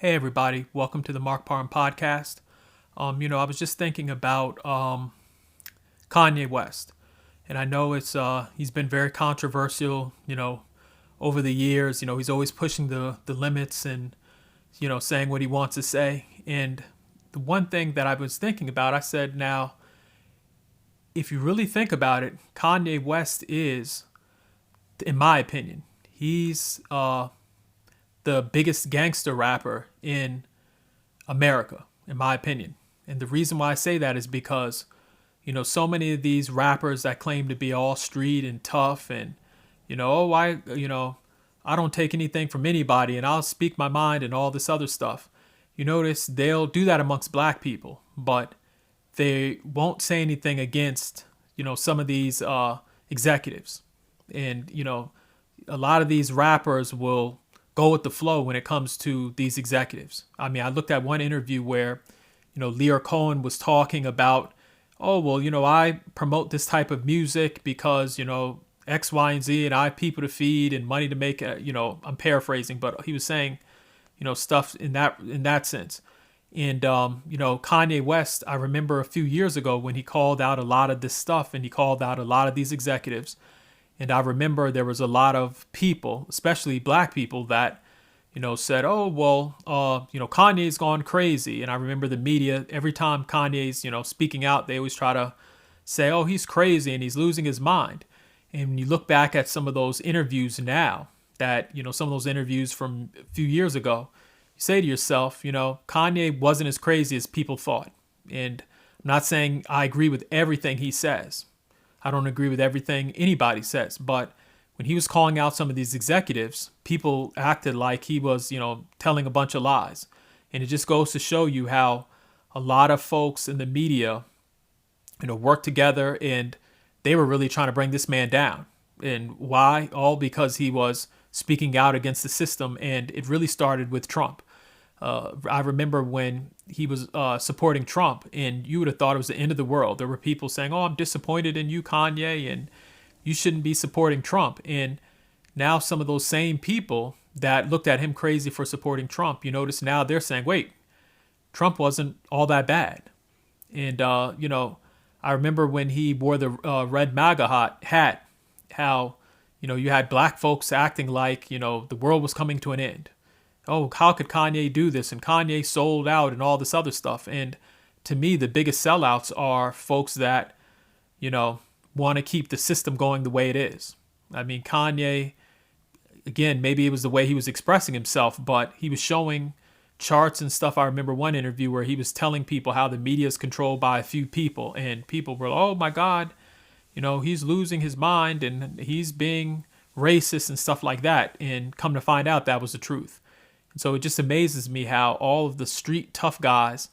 Hey everybody, welcome to the Mark Parham podcast. I was just thinking about Kanye West, and I know it's he's been very controversial, over the years. He's always pushing the limits and saying what he wants to say. And the one thing that I was thinking about, I said, now, if you really think about it, Kanye West is, in my opinion, he's the biggest gangster rapper in America, in my opinion. And the reason why I say that is because, so many of these rappers that claim to be all street and tough and, I don't take anything from anybody and I'll speak my mind and all this other stuff. You notice they'll do that amongst black people, but they won't say anything against, some of these executives. And, a lot of these rappers will go with the flow when it comes to these executives. I mean, I looked at one interview where, Lear Cohen was talking about, oh, well, I promote this type of music because, X, Y, and Z, and I have people to feed and money to make, I'm paraphrasing, but he was saying, stuff in that sense. And, Kanye West, I remember a few years ago when he called out a lot of this stuff and he called out a lot of these executives. And I remember there was a lot of people, especially black people, that, said, oh, well, Kanye's gone crazy. And I remember the media, every time Kanye's, speaking out, they always try to say, oh, he's crazy and he's losing his mind. And when you look back at some of those interviews now, that, some of those interviews from a few years ago, you say to yourself, Kanye wasn't as crazy as people thought. And I'm not saying I agree with everything he says. I don't agree with everything anybody says, but when he was calling out some of these executives, people acted like he was, telling a bunch of lies. And it just goes to show you how a lot of folks in the media, work together and they were really trying to bring this man down. And why? All because he was speaking out against the system. And it really started with Trump. I remember when he was supporting Trump, and you would have thought it was the end of the world. There were people saying, oh, I'm disappointed in you, Kanye, and you shouldn't be supporting Trump. And now some of those same people that looked at him crazy for supporting Trump, you notice now they're saying, wait, Trump wasn't all that bad. And, I remember when he wore the red MAGA hat, how, you had black folks acting like, the world was coming to an end. Oh, how could Kanye do this? And Kanye sold out and all this other stuff. And to me, the biggest sellouts are folks that, want to keep the system going the way it is. I mean, Kanye, again, maybe it was the way he was expressing himself, but he was showing charts and stuff. I remember one interview where he was telling people how the media is controlled by a few people. And people were, oh my God, he's losing his mind and he's being racist and stuff like that. And come to find out that was the truth. And so it just amazes me how all of the street tough guys,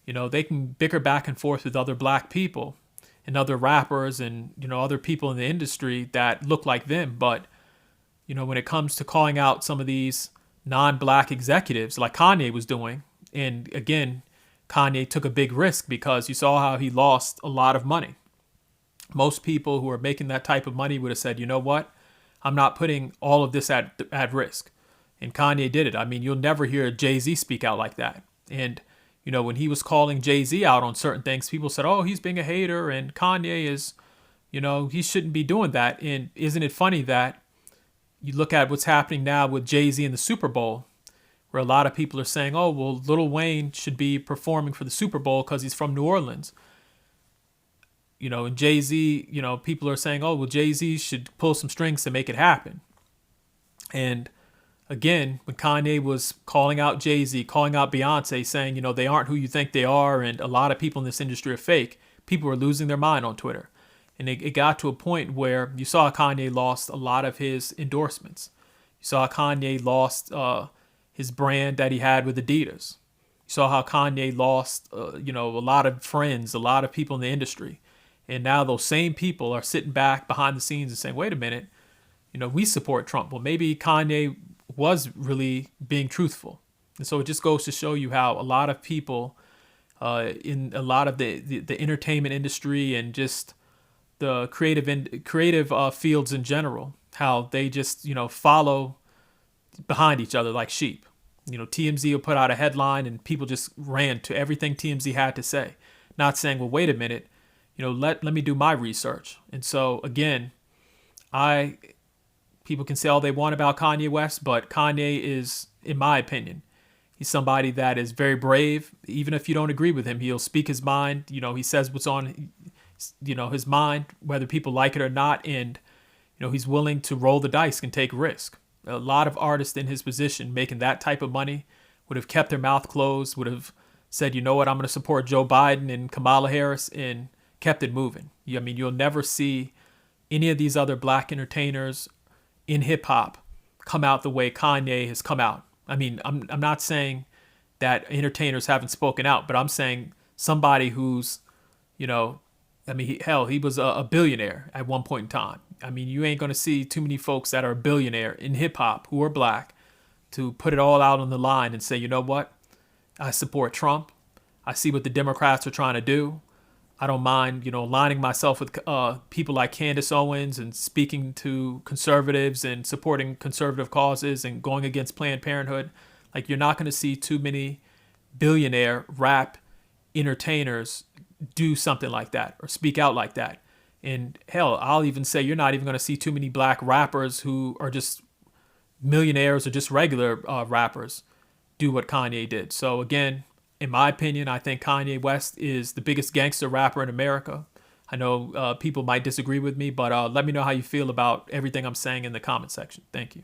they can bicker back and forth with other black people and other rappers and, other people in the industry that look like them. But, when it comes to calling out some of these non-black executives like Kanye was doing, and again, Kanye took a big risk because you saw how he lost a lot of money. Most people who are making that type of money would have said, you know what, I'm not putting all of this at risk. And Kanye did it. I mean, you'll never hear Jay-Z speak out like that. And, when he was calling Jay-Z out on certain things, people said, oh, he's being a hater and Kanye is, he shouldn't be doing that. And isn't it funny that you look at what's happening now with Jay-Z in the Super Bowl, where a lot of people are saying, oh, well, Lil Wayne should be performing for the Super Bowl because he's from New Orleans. And Jay-Z, people are saying, oh, well, Jay-Z should pull some strings to make it happen. And again, when Kanye was calling out Jay-Z, calling out Beyonce, saying, they aren't who you think they are, and a lot of people in this industry are fake, people were losing their mind on Twitter. And it got to a point where you saw Kanye lost a lot of his endorsements. You saw Kanye lost his brand that he had with Adidas. You saw how Kanye lost, a lot of friends, a lot of people in the industry. And now those same people are sitting back behind the scenes and saying, wait a minute, we support Trump. Well, maybe Kanye was really being truthful. And so it just goes to show you how a lot of people in a lot of the entertainment industry and just the creative fields in general, how they just, follow behind each other like sheep. TMZ will put out a headline and people just ran to everything TMZ had to say, not saying, well, wait a minute, let me do my research. And so again, people can say all they want about Kanye West, but Kanye is, in my opinion, he's somebody that is very brave. Even if you don't agree with him, he'll speak his mind. He says what's on, his mind, whether people like it or not. And, he's willing to roll the dice and take risk. A lot of artists in his position making that type of money would have kept their mouth closed, would have said, you know what, I'm going to support Joe Biden and Kamala Harris, and kept it moving. You'll never see any of these other black entertainers in hip hop come out the way Kanye has come out. I'm not saying that entertainers haven't spoken out, but I'm saying somebody who's, he was a billionaire at one point in time. You ain't going to see too many folks that are a billionaire in hip hop who are black to put it all out on the line and say, you know what? I support Trump. I see what the Democrats are trying to do. I don't mind, aligning myself with people like Candace Owens and speaking to conservatives and supporting conservative causes and going against Planned Parenthood. Like, you're not going to see too many billionaire rap entertainers do something like that or speak out like that. And hell, I'll even say you're not even going to see too many black rappers who are just millionaires or just regular rappers do what Kanye did. So again, in my opinion, I think Kanye West is the biggest gangster rapper in America. I know people might disagree with me, but let me know how you feel about everything I'm saying in the comment section. Thank you.